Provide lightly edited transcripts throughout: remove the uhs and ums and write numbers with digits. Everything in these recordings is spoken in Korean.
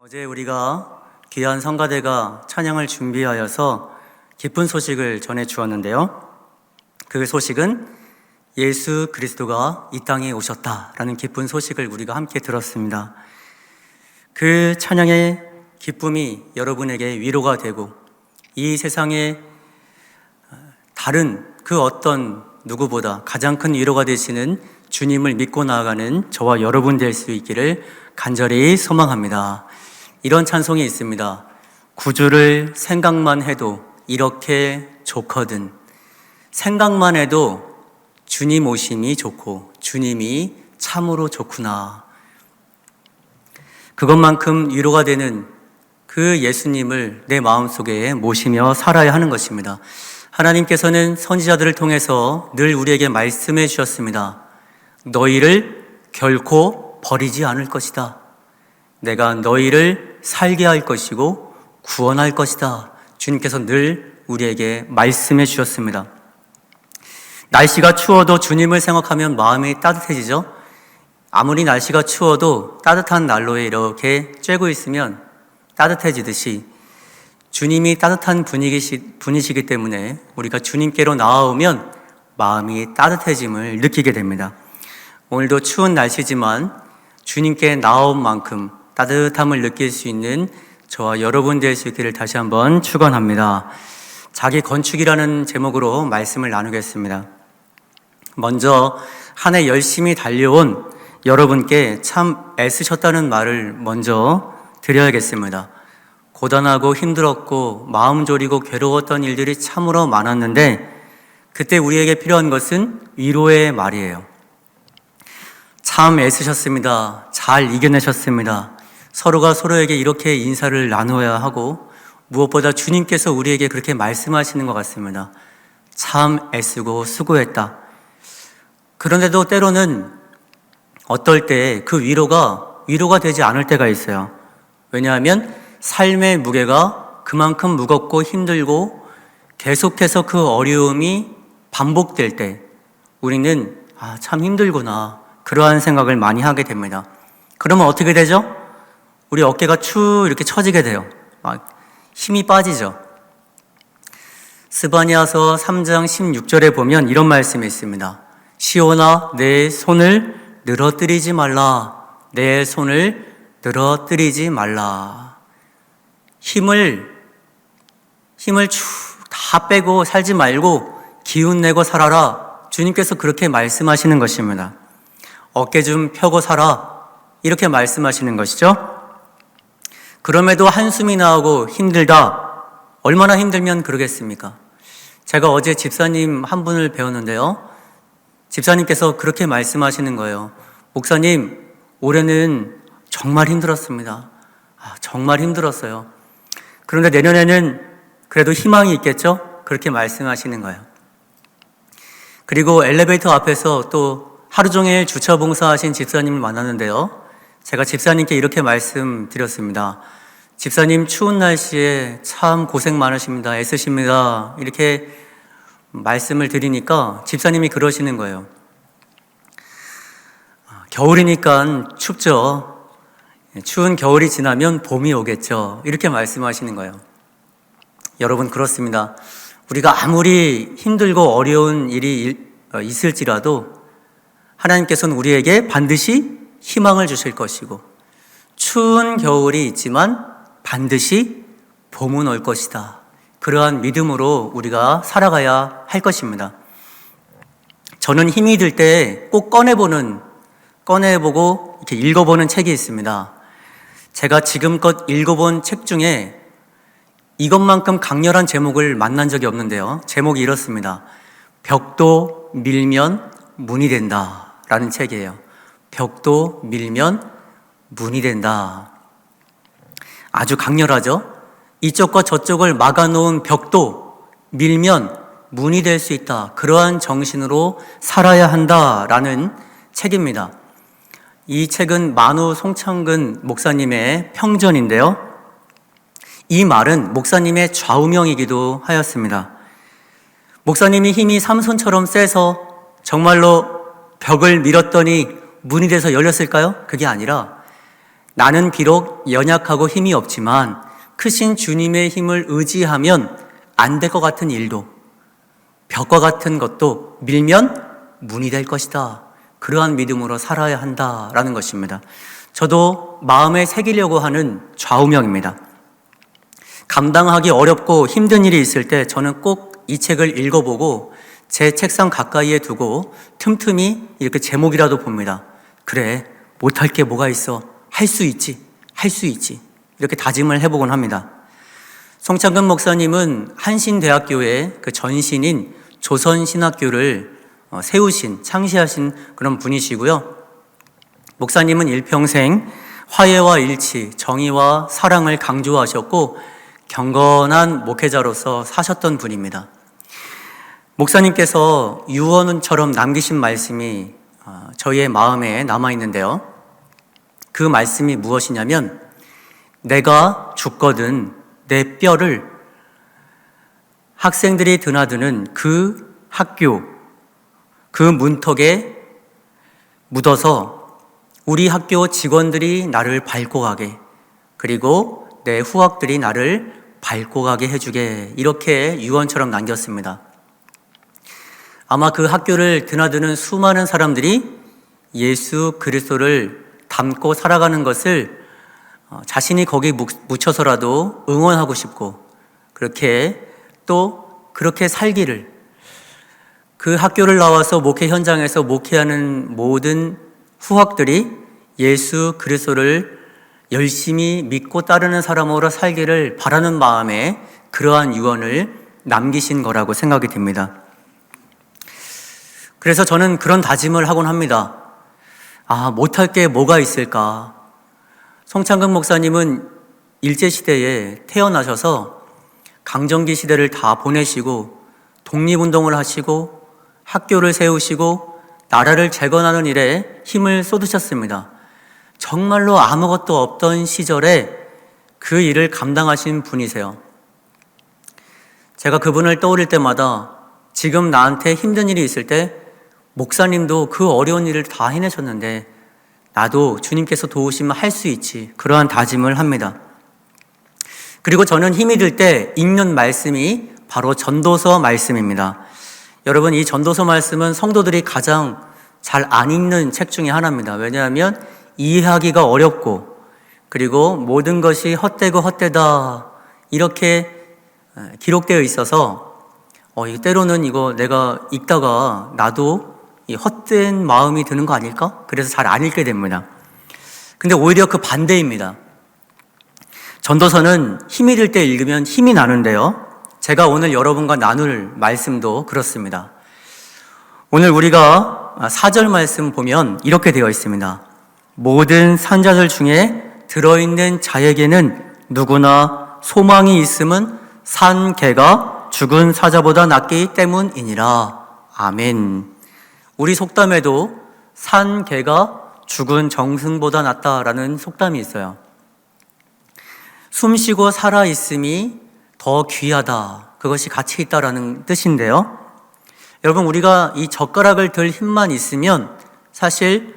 어제 우리가 귀한 성가대가 찬양을 준비하여서 기쁜 소식을 전해 주었는데요. 그 소식은 예수 그리스도가 이 땅에 오셨다라는 기쁜 소식을 우리가 함께 들었습니다. 그 찬양의 기쁨이 여러분에게 위로가 되고 이 세상에 다른 그 어떤 누구보다 가장 큰 위로가 되시는 주님을 믿고 나아가는 저와 여러분 될 수 있기를 간절히 소망합니다. 이런 찬송이 있습니다. 구주를 생각만 해도 이렇게 좋거든. 생각만 해도 주님 오심이 좋고 주님이 참으로 좋구나. 그것만큼 위로가 되는 그 예수님을 내 마음속에 모시며 살아야 하는 것입니다. 하나님께서는 선지자들을 통해서 늘 우리에게 말씀해 주셨습니다. 너희를 결코 버리지 않을 것이다. 내가 너희를 살게 할 것이고 구원할 것이다. 주님께서 늘 우리에게 말씀해 주셨습니다. 날씨가 추워도 주님을 생각하면 마음이 따뜻해지죠. 아무리 날씨가 추워도 따뜻한 난로에 이렇게 쬐고 있으면 따뜻해지듯이 주님이 따뜻한 분이시기 때문에 우리가 주님께로 나아오면 마음이 따뜻해짐을 느끼게 됩니다. 오늘도 추운 날씨지만 주님께 나온 만큼 따뜻함을 느낄 수 있는 저와 여러분 될 수 있기를 다시 한번 축원합니다. 자기 건축이라는 제목으로 말씀을 나누겠습니다. 먼저 한 해 열심히 달려온 여러분께 참 애쓰셨다는 말을 먼저 드려야겠습니다. 고단하고 힘들었고 마음 졸이고 괴로웠던 일들이 참으로 많았는데 그때 우리에게 필요한 것은 위로의 말이에요. 참 애쓰셨습니다. 잘 이겨내셨습니다. 서로가 서로에게 이렇게 인사를 나누어야 하고 무엇보다 주님께서 우리에게 그렇게 말씀하시는 것 같습니다. 참 애쓰고 수고했다. 그런데도 때로는 어떨 때 그 위로가 되지 않을 때가 있어요. 왜냐하면 삶의 무게가 그만큼 무겁고 힘들고 계속해서 그 어려움이 반복될 때 우리는 참 힘들구나 그러한 생각을 많이 하게 됩니다. 그러면 어떻게 되죠? 우리 어깨가 축 이렇게 처지게 돼요. 힘이 빠지죠. 스바냐서 3장 16절에 보면 이런 말씀이 있습니다. 시온아 내 손을 늘어뜨리지 말라. 내 손을 늘어뜨리지 말라. 힘을 다 빼고 살지 말고 기운 내고 살아라. 주님께서 그렇게 말씀하시는 것입니다. 어깨 좀 펴고 살아. 이렇게 말씀하시는 것이죠. 그럼에도 한숨이 나오고 힘들다. 얼마나 힘들면 그러겠습니까? 제가 어제 집사님 한 분을 배웠는데요. 집사님께서 그렇게 말씀하시는 거예요. 목사님, 올해는 정말 힘들었습니다. 정말 힘들었어요. 그런데 내년에는 그래도 희망이 있겠죠? 그렇게 말씀하시는 거예요. 그리고 엘리베이터 앞에서 또 하루 종일 주차 봉사하신 집사님을 만났는데요. 제가 집사님께 이렇게 말씀드렸습니다. 집사님 추운 날씨에 참 고생 많으십니다. 애쓰십니다. 이렇게 말씀을 드리니까 집사님이 그러시는 거예요. 겨울이니까 춥죠. 추운 겨울이 지나면 봄이 오겠죠. 이렇게 말씀하시는 거예요. 여러분 그렇습니다. 우리가 아무리 힘들고 어려운 일이 있을지라도 하나님께서는 우리에게 반드시 희망을 주실 것이고 추운 겨울이 있지만 반드시 봄은 올 것이다. 그러한 믿음으로 우리가 살아가야 할 것입니다. 저는 힘이 들 때 꼭 꺼내보고 이렇게 읽어보는 책이 있습니다. 제가 지금껏 읽어본 책 중에 이것만큼 강렬한 제목을 만난 적이 없는데요. 제목이 이렇습니다. 벽도 밀면 문이 된다 라는 책이에요. 벽도 밀면 문이 된다. 아주 강렬하죠? 이쪽과 저쪽을 막아놓은 벽도 밀면 문이 될 수 있다. 그러한 정신으로 살아야 한다라는 책입니다. 이 책은 만우 송창근 목사님의 평전인데요. 이 말은 목사님의 좌우명이기도 하였습니다. 목사님이 힘이 삼손처럼 세서 정말로 벽을 밀었더니 문이 돼서 열렸을까요? 그게 아니라 나는 비록 연약하고 힘이 없지만 크신 주님의 힘을 의지하면 안 될 것 같은 일도, 벽과 같은 것도 밀면 문이 될 것이다. 그러한 믿음으로 살아야 한다라는 것입니다. 저도 마음에 새기려고 하는 좌우명입니다. 감당하기 어렵고 힘든 일이 있을 때 저는 꼭 이 책을 읽어보고 제 책상 가까이에 두고 틈틈이 이렇게 제목이라도 봅니다. 그래, 못할 게 뭐가 있어. 할 수 있지. 할 수 있지. 이렇게 다짐을 해보곤 합니다. 송창근 목사님은 한신대학교의 그 전신인 조선신학교를 세우신, 창시하신 그런 분이시고요. 목사님은 일평생 화해와 일치, 정의와 사랑을 강조하셨고 경건한 목회자로서 사셨던 분입니다. 목사님께서 유언처럼 남기신 말씀이 저희의 마음에 남아있는데요. 그 말씀이 무엇이냐면, 내가 죽거든 내 뼈를 학생들이 드나드는 그 학교, 그 문턱에 묻어서 우리 학교 직원들이 나를 밟고 가게, 그리고 내 후학들이 나를 밟고 가게 해주게, 이렇게 유언처럼 남겼습니다. 아마 그 학교를 드나드는 수많은 사람들이 예수 그리스도를 닮고 살아가는 것을 자신이 거기 묻혀서라도 응원하고 싶고, 그렇게 살기를, 그 학교를 나와서 목회 현장에서 목회하는 모든 후학들이 예수 그리스도를 열심히 믿고 따르는 사람으로 살기를 바라는 마음에 그러한 유언을 남기신 거라고 생각이 됩니다. 그래서 저는 그런 다짐을 하곤 합니다. 못할 게 뭐가 있을까? 송창근 목사님은 일제시대에 태어나셔서 강점기 시대를 다 보내시고 독립운동을 하시고 학교를 세우시고 나라를 재건하는 일에 힘을 쏟으셨습니다. 정말로 아무것도 없던 시절에 그 일을 감당하신 분이세요. 제가 그분을 떠올릴 때마다 지금 나한테 힘든 일이 있을 때 목사님도 그 어려운 일을 다 해내셨는데 나도 주님께서 도우시면 할 수 있지, 그러한 다짐을 합니다. 그리고 저는 힘이 들 때 읽는 말씀이 바로 전도서 말씀입니다. 여러분, 이 전도서 말씀은 성도들이 가장 잘 안 읽는 책 중에 하나입니다. 왜냐하면 이해하기가 어렵고, 그리고 모든 것이 헛되고 헛되다 이렇게 기록되어 있어서 때로는 이거 내가 읽다가 나도 이 헛된 마음이 드는 거 아닐까? 그래서 잘 안 읽게 됩니다. 근데 오히려 그 반대입니다. 전도서는 힘이 들 때 읽으면 힘이 나는데요. 제가 오늘 여러분과 나눌 말씀도 그렇습니다. 오늘 우리가 4절 말씀 보면 이렇게 되어 있습니다. 모든 산자들 중에 들어있는 자에게는 누구나 소망이 있음은 산 개가 죽은 사자보다 낫기 때문이니라. 아멘. 우리 속담에도 산 개가 죽은 정승보다 낫다라는 속담이 있어요. 숨쉬고 살아있음이 더 귀하다, 그것이 가치 있다라는 뜻인데요. 여러분, 우리가 이 젓가락을 들 힘만 있으면 사실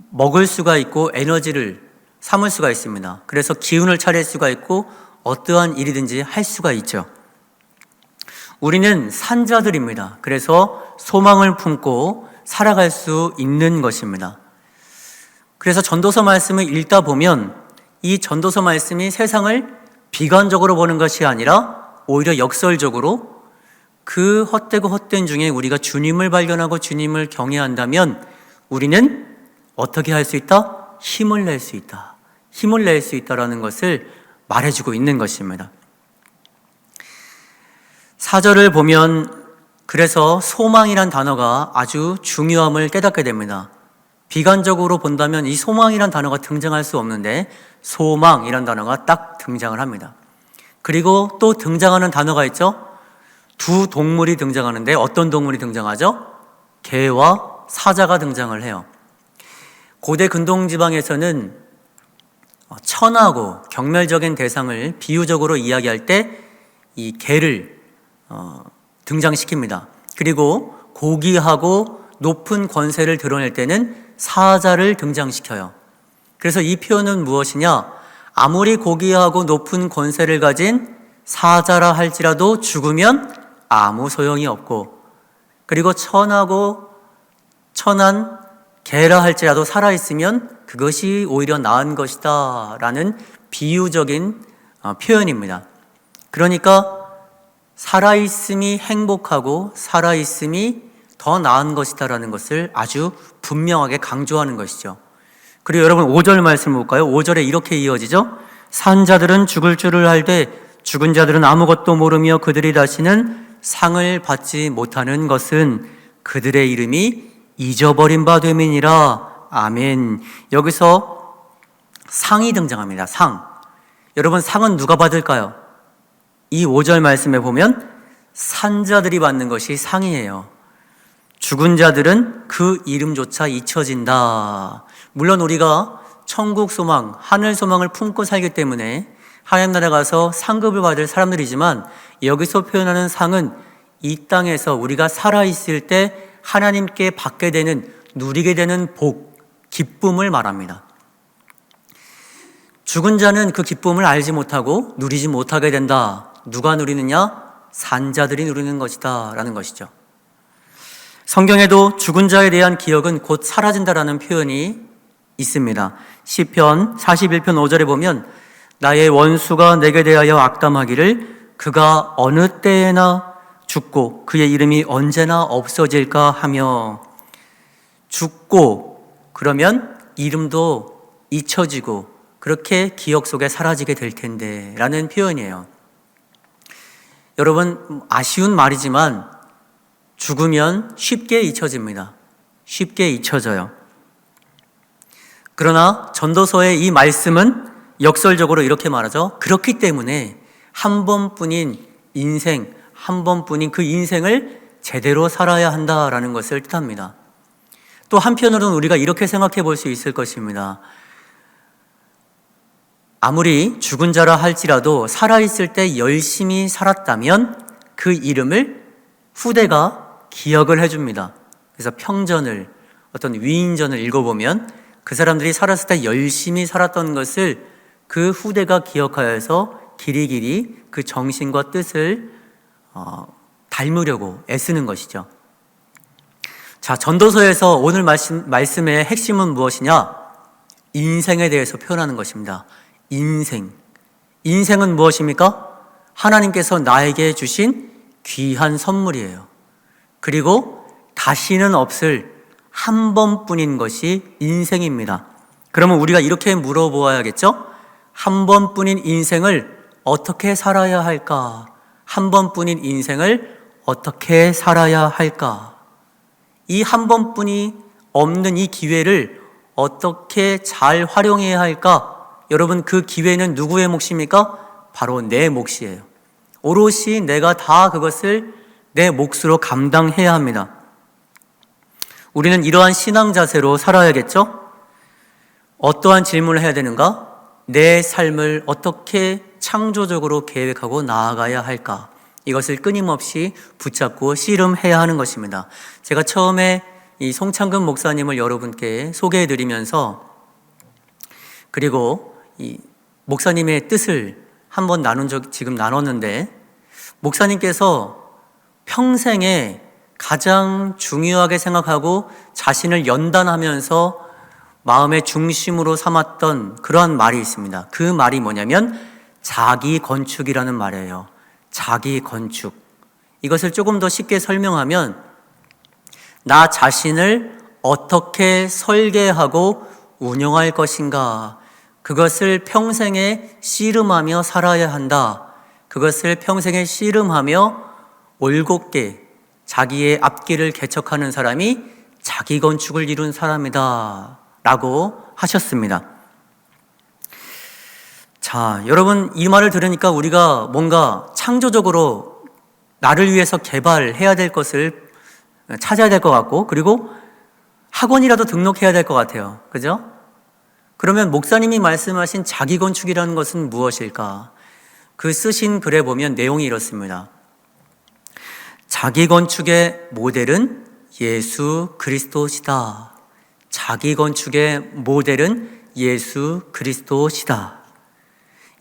먹을 수가 있고 에너지를 삼을 수가 있습니다. 그래서 기운을 차릴 수가 있고 어떠한 일이든지 할 수가 있죠. 우리는 산자들입니다. 그래서 소망을 품고 살아갈 수 있는 것입니다. 그래서 전도서 말씀을 읽다 보면 이 전도서 말씀이 세상을 비관적으로 보는 것이 아니라 오히려 역설적으로 그 헛되고 헛된 중에 우리가 주님을 발견하고 주님을 경외한다면 우리는 어떻게 할 수 있다? 힘을 낼 수 있다. 힘을 낼 수 있다라는 것을 말해주고 있는 것입니다. 4절을 보면 그래서 소망이란 단어가 아주 중요함을 깨닫게 됩니다. 비관적으로 본다면 이 소망이란 단어가 등장할 수 없는데 소망이란 단어가 딱 등장을 합니다. 그리고 또 등장하는 단어가 있죠. 두 동물이 등장하는데 어떤 동물이 등장하죠? 개와 사자가 등장을 해요. 고대 근동지방에서는 천하고 경멸적인 대상을 비유적으로 이야기할 때 이 개를 등장시킵니다. 그리고 고귀하고 높은 권세를 드러낼 때는 사자를 등장시켜요. 그래서 이 표현은 무엇이냐? 아무리 고귀하고 높은 권세를 가진 사자라 할지라도 죽으면 아무 소용이 없고, 그리고 천하고 천한 개라 할지라도 살아있으면 그것이 오히려 나은 것이다 라는 비유적인 표현입니다. 그러니까 살아있음이 행복하고 살아있음이 더 나은 것이다 라는 것을 아주 분명하게 강조하는 것이죠. 그리고 여러분 5절 말씀을 볼까요? 5절에 이렇게 이어지죠. 산 자들은 죽을 줄을 알되 죽은 자들은 아무것도 모르며 그들이 다시는 상을 받지 못하는 것은 그들의 이름이 잊어버린 바 됨이니라. 아멘. 여기서 상이 등장합니다. 상. 여러분 상은 누가 받을까요? 이 5절 말씀에 보면 산자들이 받는 것이 상이에요. 죽은 자들은 그 이름조차 잊혀진다. 물론 우리가 천국 소망, 하늘 소망을 품고 살기 때문에 하나님 나라에 가서 상급을 받을 사람들이지만, 여기서 표현하는 상은 이 땅에서 우리가 살아있을 때 하나님께 받게 되는, 누리게 되는 복, 기쁨을 말합니다. 죽은 자는 그 기쁨을 알지 못하고 누리지 못하게 된다. 누가 누리느냐? 산자들이 누리는 것이다 라는 것이죠. 성경에도 죽은 자에 대한 기억은 곧 사라진다라는 표현이 있습니다. 시편 41편 5절에 보면 나의 원수가 내게 대하여 악담하기를 그가 어느 때에나 죽고 그의 이름이 언제나 없어질까 하며, 죽고 그러면 이름도 잊혀지고 그렇게 기억 속에 사라지게 될 텐데 라는 표현이에요. 여러분 아쉬운 말이지만 죽으면 쉽게 잊혀집니다. 쉽게 잊혀져요. 그러나 전도서의 이 말씀은 역설적으로 이렇게 말하죠. 그렇기 때문에 한 번뿐인 인생, 한 번뿐인 그 인생을 제대로 살아야 한다라는 것을 뜻합니다. 또 한편으로는 우리가 이렇게 생각해 볼 수 있을 것입니다. 아무리 죽은 자라 할지라도 살아있을 때 열심히 살았다면 그 이름을 후대가 기억을 해줍니다. 그래서 평전을, 어떤 위인전을 읽어보면 그 사람들이 살았을 때 열심히 살았던 것을 그 후대가 기억하여서 길이길이 그 정신과 뜻을 닮으려고 애쓰는 것이죠. 자, 전도서에서 오늘 말씀의 핵심은 무엇이냐? 인생에 대해서 표현하는 것입니다. 인생. 인생은 무엇입니까? 하나님께서 나에게 주신 귀한 선물이에요. 그리고 다시는 없을 한 번뿐인 것이 인생입니다. 그러면 우리가 이렇게 물어보아야겠죠? 한 번뿐인 인생을 어떻게 살아야 할까? 한 번뿐인 인생을 어떻게 살아야 할까? 이 한 번뿐이 없는 이 기회를 어떻게 잘 활용해야 할까? 여러분 그 기회는 누구의 몫입니까? 바로 내 몫이에요. 오롯이 내가 다 그것을 내 몫으로 감당해야 합니다. 우리는 이러한 신앙 자세로 살아야겠죠? 어떠한 질문을 해야 되는가? 내 삶을 어떻게 창조적으로 계획하고 나아가야 할까? 이것을 끊임없이 붙잡고 씨름해야 하는 것입니다. 제가 처음에 이 송창근 목사님을 여러분께 소개해드리면서, 그리고 이 목사님의 뜻을 한번 지금 나눴는데, 목사님께서 평생에 가장 중요하게 생각하고 자신을 연단하면서 마음의 중심으로 삼았던 그러한 말이 있습니다. 그 말이 뭐냐면 자기 건축이라는 말이에요. 자기 건축. 이것을 조금 더 쉽게 설명하면 나 자신을 어떻게 설계하고 운영할 것인가, 그것을 평생에 씨름하며 살아야 한다. 그것을 평생에 씨름하며 올곧게 자기의 앞길을 개척하는 사람이 자기 건축을 이룬 사람이다 라고 하셨습니다. 자, 여러분 이 말을 들으니까 우리가 뭔가 창조적으로 나를 위해서 개발해야 될 것을 찾아야 될 것 같고, 그리고 학원이라도 등록해야 될 것 같아요. 그죠? 그러면 목사님이 말씀하신 자기 건축이라는 것은 무엇일까? 그 쓰신 글에 보면 내용이 이렇습니다. 자기 건축의 모델은 예수 그리스도시다. 자기 건축의 모델은 예수 그리스도시다.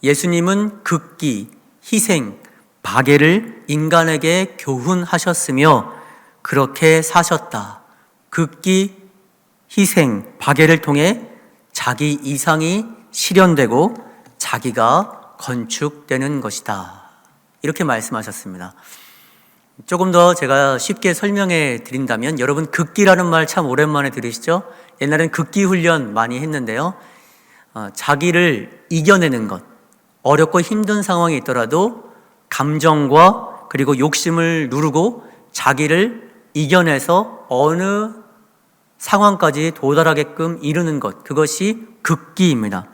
예수님은 극기, 희생, 박해를 인간에게 교훈하셨으며 그렇게 사셨다. 극기, 희생, 박해를 통해 자기 이상이 실현되고 자기가 건축되는 것이다. 이렇게 말씀하셨습니다. 조금 더 제가 쉽게 설명해 드린다면, 여러분 극기라는 말 참 오랜만에 들으시죠? 옛날엔 극기 훈련 많이 했는데요. 자기를 이겨내는 것, 어렵고 힘든 상황이 있더라도 감정과 그리고 욕심을 누르고 자기를 이겨내서 어느 상황까지 도달하게끔 이루는 것, 그것이 극기입니다.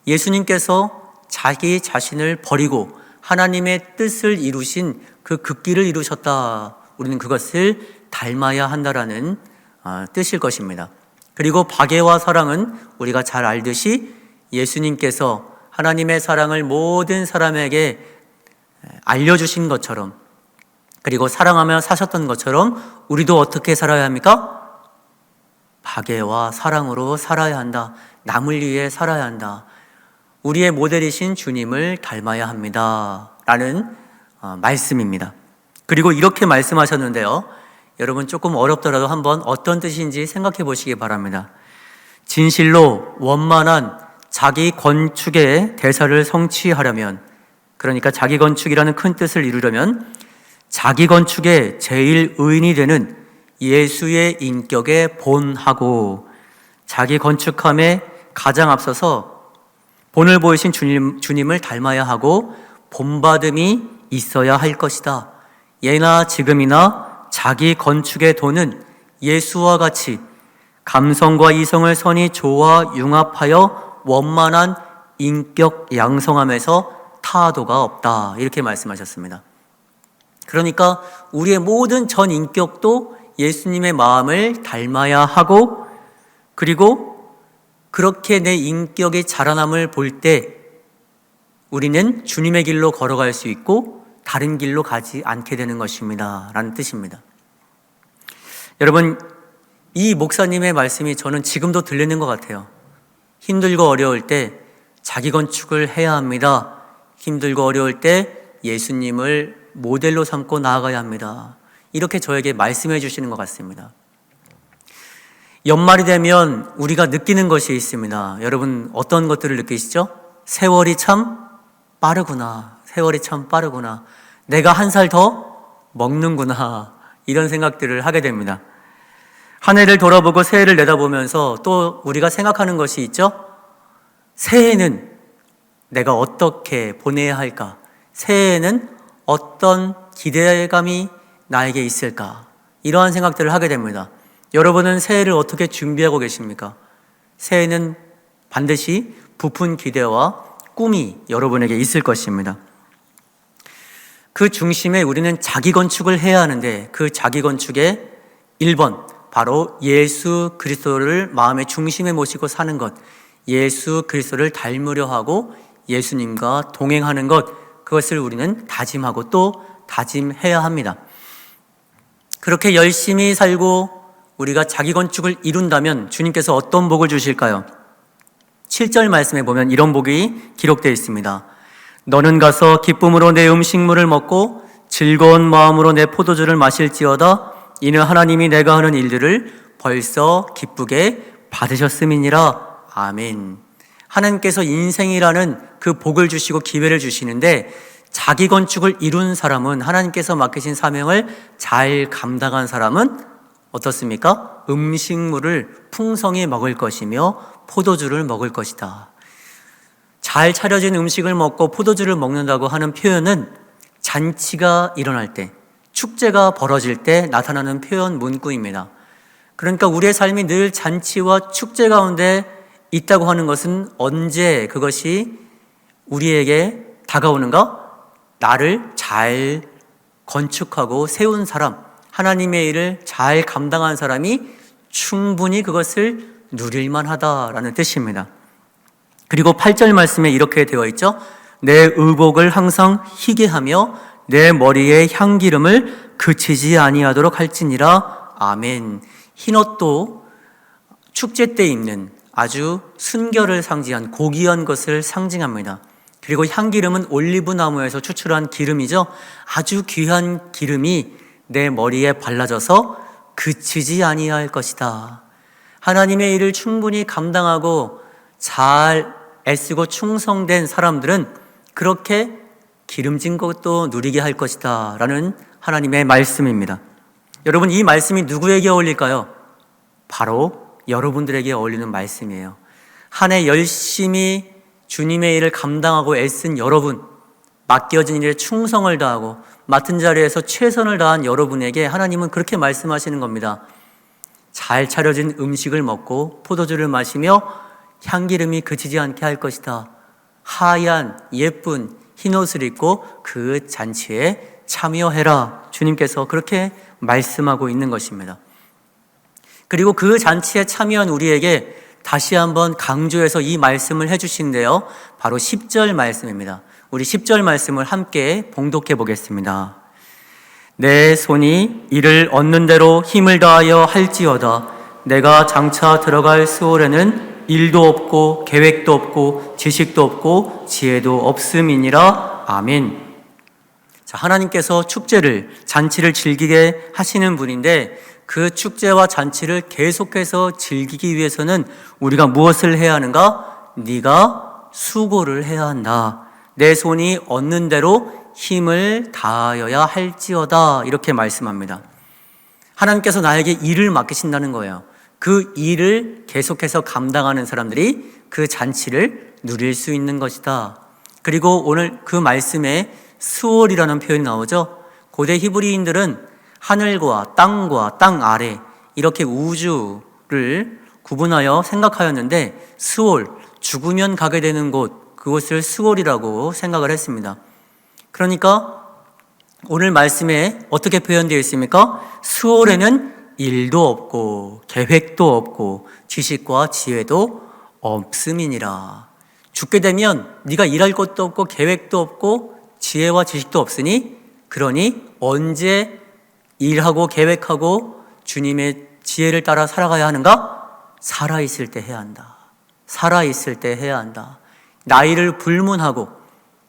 예수님께서 자기 자신을 버리고 하나님의 뜻을 이루신 그 극기를 이루셨다. 우리는 그것을 닮아야 한다라는 뜻일 것입니다. 그리고 박해와 사랑은 우리가 잘 알듯이 예수님께서 하나님의 사랑을 모든 사람에게 알려주신 것처럼, 그리고 사랑하며 사셨던 것처럼 우리도 어떻게 살아야 합니까? 박해와 사랑으로 살아야 한다. 남을 위해 살아야 한다. 우리의 모델이신 주님을 닮아야 합니다. 라는 말씀입니다. 그리고 이렇게 말씀하셨는데요. 여러분 조금 어렵더라도 한번 어떤 뜻인지 생각해 보시기 바랍니다. 진실로 원만한 자기 건축의 대사를 성취하려면, 그러니까 자기 건축이라는 큰 뜻을 이루려면 자기 건축의 제일 의인이 되는 예수의 인격에 본하고, 자기 건축함에 가장 앞서서 본을 보이신 주님을 닮아야 하고 본받음이 있어야 할 것이다. 예나 지금이나 자기 건축의 도는 예수와 같이 감성과 이성을 선히 조화 융합하여 원만한 인격 양성함에서 타도가 없다. 이렇게 말씀하셨습니다. 그러니까 우리의 모든 전 인격도 예수님의 마음을 닮아야 하고, 그리고 그렇게 내 인격의 자라남을 볼 때 우리는 주님의 길로 걸어갈 수 있고 다른 길로 가지 않게 되는 것입니다. 라는 뜻입니다. 여러분, 이 목사님의 말씀이 저는 지금도 들리는 것 같아요. 힘들고 어려울 때 자기 건축을 해야 합니다. 힘들고 어려울 때 예수님을 모델로 삼고 나아가야 합니다. 이렇게 저에게 말씀해 주시는 것 같습니다. 연말이 되면 우리가 느끼는 것이 있습니다. 여러분 어떤 것들을 느끼시죠? 세월이 참 빠르구나. 세월이 참 빠르구나. 내가 한 살 더 먹는구나. 이런 생각들을 하게 됩니다. 한 해를 돌아보고 새해를 내다보면서 또 우리가 생각하는 것이 있죠? 새해는 내가 어떻게 보내야 할까? 새해에는 어떤 기대감이 나에게 있을까? 이러한 생각들을 하게 됩니다. 여러분은 새해를 어떻게 준비하고 계십니까? 새해는 반드시 부푼 기대와 꿈이 여러분에게 있을 것입니다. 그 중심에 우리는 자기 건축을 해야 하는데, 그 자기 건축의 1번, 바로 예수 그리스도를 마음의 중심에 모시고 사는 것, 예수 그리스도를 닮으려 하고 예수님과 동행하는 것, 그것을 우리는 다짐하고 또 다짐해야 합니다. 그렇게 열심히 살고 우리가 자기 건축을 이룬다면 주님께서 어떤 복을 주실까요? 7절 말씀에 보면 이런 복이 기록되어 있습니다. 너는 가서 기쁨으로 내 음식물을 먹고 즐거운 마음으로 내 포도주를 마실지어다. 이는 하나님이 내가 하는 일들을 벌써 기쁘게 받으셨음이니라. 아멘. 하나님께서 인생이라는 그 복을 주시고 기회를 주시는데, 자기 건축을 이룬 사람은, 하나님께서 맡기신 사명을 잘 감당한 사람은 어떻습니까? 음식물을 풍성히 먹을 것이며 포도주를 먹을 것이다. 잘 차려진 음식을 먹고 포도주를 먹는다고 하는 표현은 잔치가 일어날 때, 축제가 벌어질 때 나타나는 표현 문구입니다. 그러니까 우리의 삶이 늘 잔치와 축제 가운데 있다고 하는 것은 언제 그것이 우리에게 다가오는가? 나를 잘 건축하고 세운 사람, 하나님의 일을 잘 감당한 사람이 충분히 그것을 누릴만 하다라는 뜻입니다. 그리고 8절 말씀에 이렇게 되어 있죠. 내 의복을 항상 희게 하며 내 머리에 향기름을 그치지 아니하도록 할지니라. 아멘. 흰옷도 축제 때 입는, 아주 순결을 상징한 고귀한 것을 상징합니다. 그리고 향기름은 올리브 나무에서 추출한 기름이죠. 아주 귀한 기름이 내 머리에 발라져서 그치지 아니할 것이다. 하나님의 일을 충분히 감당하고 잘 애쓰고 충성된 사람들은 그렇게 기름진 것도 누리게 할 것이다 라는 하나님의 말씀입니다. 여러분, 이 말씀이 누구에게 어울릴까요? 바로 여러분들에게 어울리는 말씀이에요. 한 해 열심히 주님의 일을 감당하고 애쓴 여러분, 맡겨진 일에 충성을 다하고 맡은 자리에서 최선을 다한 여러분에게 하나님은 그렇게 말씀하시는 겁니다. 잘 차려진 음식을 먹고 포도주를 마시며 향기름이 그치지 않게 할 것이다. 하얀 예쁜 흰옷을 입고 그 잔치에 참여해라. 주님께서 그렇게 말씀하고 있는 것입니다. 그리고 그 잔치에 참여한 우리에게 다시 한번 강조해서 이 말씀을 해주신데요. 바로 10절 말씀입니다. 우리 10절 말씀을 함께 봉독해 보겠습니다. 내 손이 이를 얻는 대로 힘을 다하여 할지어다. 내가 장차 들어갈 수월에는 일도 없고 계획도 없고 지식도 없고 지혜도 없음이니라. 아멘. 자, 하나님께서 축제를, 잔치를 즐기게 하시는 분인데 그 축제와 잔치를 계속해서 즐기기 위해서는 우리가 무엇을 해야 하는가? 네가 수고를 해야 한다. 내 손이 얻는 대로 힘을 다하여야 할지어다. 이렇게 말씀합니다. 하나님께서 나에게 일을 맡기신다는 거예요. 그 일을 계속해서 감당하는 사람들이 그 잔치를 누릴 수 있는 것이다. 그리고 오늘 그 말씀에 수월이라는 표현이 나오죠. 고대 히브리인들은 하늘과 땅과 땅 아래 이렇게 우주를 구분하여 생각하였는데 수월, 죽으면 가게 되는 곳, 그것을 수월이라고 생각을 했습니다. 그러니까 오늘 말씀에 어떻게 표현되어 있습니까? 수월에는 일도 없고 계획도 없고 지식과 지혜도 없음이니라. 죽게 되면 네가 일할 것도 없고 계획도 없고 지혜와 지식도 없으니 그러니 언제 일하고 계획하고 주님의 지혜를 따라 살아가야 하는가? 살아있을 때 해야 한다. 살아있을 때 해야 한다. 나이를 불문하고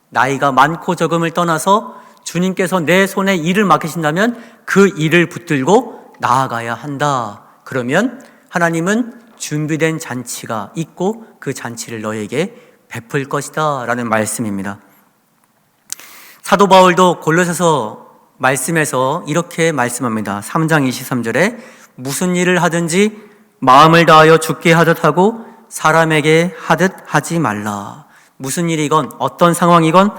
나이가 많고 적음을 떠나서 주님께서 내 손에 일을 맡기신다면 그 일을 붙들고 나아가야 한다. 그러면 하나님은 준비된 잔치가 있고 그 잔치를 너에게 베풀 것이다 라는 말씀입니다. 사도 바울도 골로새서 말씀에서 이렇게 말씀합니다. 3장 23절에 무슨 일을 하든지 마음을 다하여 주께 하듯 하고 사람에게 하듯 하지 말라. 무슨 일이건 어떤 상황이건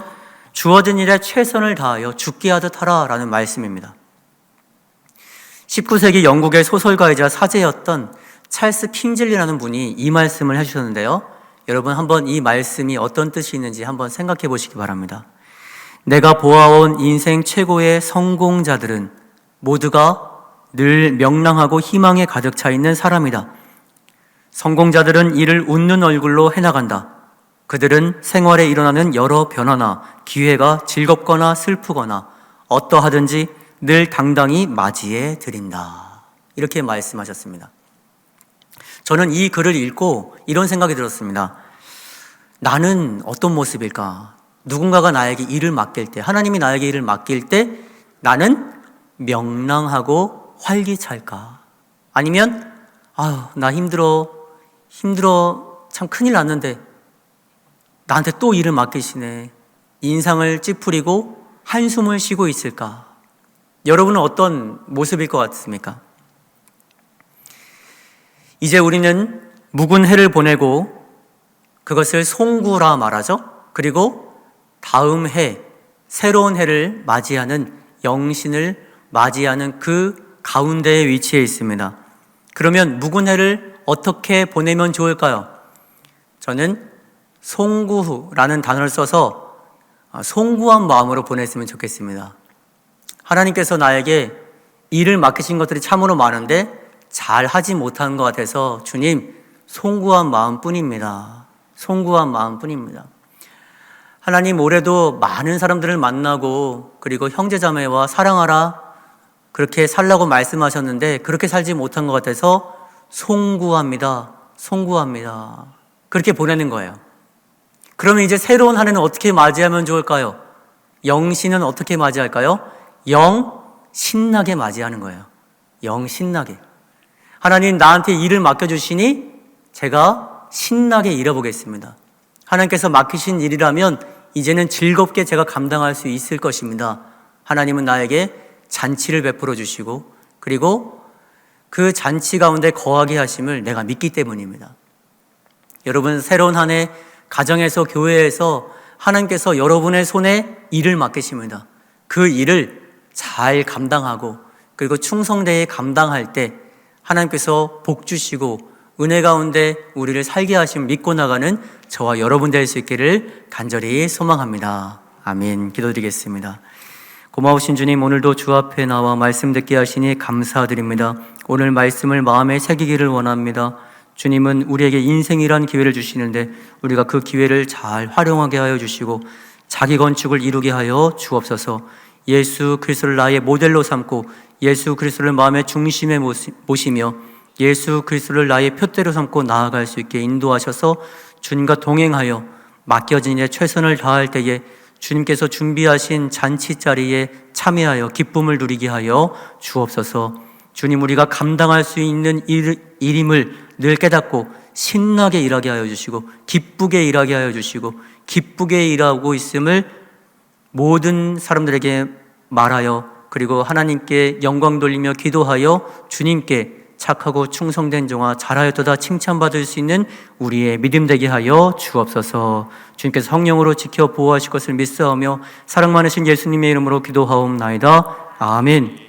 주어진 일에 최선을 다하여 주께 하듯 하라 라는 말씀입니다. 19세기 영국의 소설가이자 사제였던 찰스 킹즐리라는 분이 이 말씀을 해주셨는데요. 여러분 한번 이 말씀이 어떤 뜻이 있는지 한번 생각해 보시기 바랍니다. 내가 보아온 인생 최고의 성공자들은 모두가 늘 명랑하고 희망에 가득 차 있는 사람이다. 성공자들은 이를 웃는 얼굴로 해나간다. 그들은 생활에 일어나는 여러 변화나 기회가 즐겁거나 슬프거나 어떠하든지 늘 당당히 맞이해 드린다. 이렇게 말씀하셨습니다. 저는 이 글을 읽고 이런 생각이 들었습니다. 나는 어떤 모습일까? 누군가가 나에게 일을 맡길 때, 하나님이 나에게 일을 맡길 때 나는 명랑하고 활기찰까? 아니면 나 힘들어 참 큰일 났는데 나한테 또 일을 맡기시네. 인상을 찌푸리고 한숨을 쉬고 있을까? 여러분은 어떤 모습일 것 같습니까? 이제 우리는 묵은 해를 보내고 그것을 송구라 말하죠. 그리고 다음 해, 새로운 해를 맞이하는 영신을 맞이하는 그 가운데에 위치해 있습니다. 그러면 묵은 해를 어떻게 보내면 좋을까요? 저는 송구라는 단어를 써서 송구한 마음으로 보냈으면 좋겠습니다. 하나님께서 나에게 일을 맡기신 것들이 참으로 많은데 잘 하지 못한 것 같아서 주님, 송구한 마음뿐입니다. 송구한 마음뿐입니다. 하나님, 올해도 많은 사람들을 만나고 그리고 형제자매와 사랑하라 그렇게 살라고 말씀하셨는데 그렇게 살지 못한 것 같아서 송구합니다. 송구합니다. 그렇게 보내는 거예요. 그러면 이제 새로운 한 해는 어떻게 맞이하면 좋을까요? 영신은 어떻게 맞이할까요? 영 신나게 맞이하는 거예요. 영 신나게. 하나님 나한테 일을 맡겨주시니 제가 신나게 일해보겠습니다. 하나님께서 맡기신 일이라면 이제는 즐겁게 제가 감당할 수 있을 것입니다. 하나님은 나에게 잔치를 베풀어 주시고 그리고 그 잔치 가운데 거하게 하심을 내가 믿기 때문입니다. 여러분 새로운 한 해 가정에서 교회에서 하나님께서 여러분의 손에 일을 맡기십니다. 그 일을 잘 감당하고 그리고 충성되게 감당할 때 하나님께서 복 주시고 은혜 가운데 우리를 살게 하심 믿고 나가는 저와 여러분 될 수 있기를 간절히 소망합니다. 아멘. 기도드리겠습니다. 고마우신 주님, 오늘도 주 앞에 나와 말씀 듣게 하시니 감사드립니다. 오늘 말씀을 마음에 새기기를 원합니다. 주님은 우리에게 인생이란 기회를 주시는데 우리가 그 기회를 잘 활용하게 하여 주시고 자기 건축을 이루게 하여 주옵소서. 예수 그리스도를 나의 모델로 삼고 예수 그리스도를 마음의 중심에 모시며 예수 그리스도를 나의 표대로 삼고 나아갈 수 있게 인도하셔서 주님과 동행하여 맡겨진 일에 최선을 다할 때에 주님께서 준비하신 잔치 자리에 참여하여 기쁨을 누리게 하여 주옵소서. 주님, 우리가 감당할 수 있는 일임을 늘 깨닫고 신나게 일하게 하여 주시고 기쁘게 일하게 하여 주시고 기쁘게 일하고 있음을 모든 사람들에게 말하여 그리고 하나님께 영광 돌리며 기도하여 주님께 착하고 충성된 종아 잘하였도다 칭찬받을 수 있는 우리의 믿음 되게 하여 주옵소서. 주님께서 성령으로 지켜 보호하실 것을 믿사오며 사랑 많으신 예수님의 이름으로 기도하옵나이다. 아멘.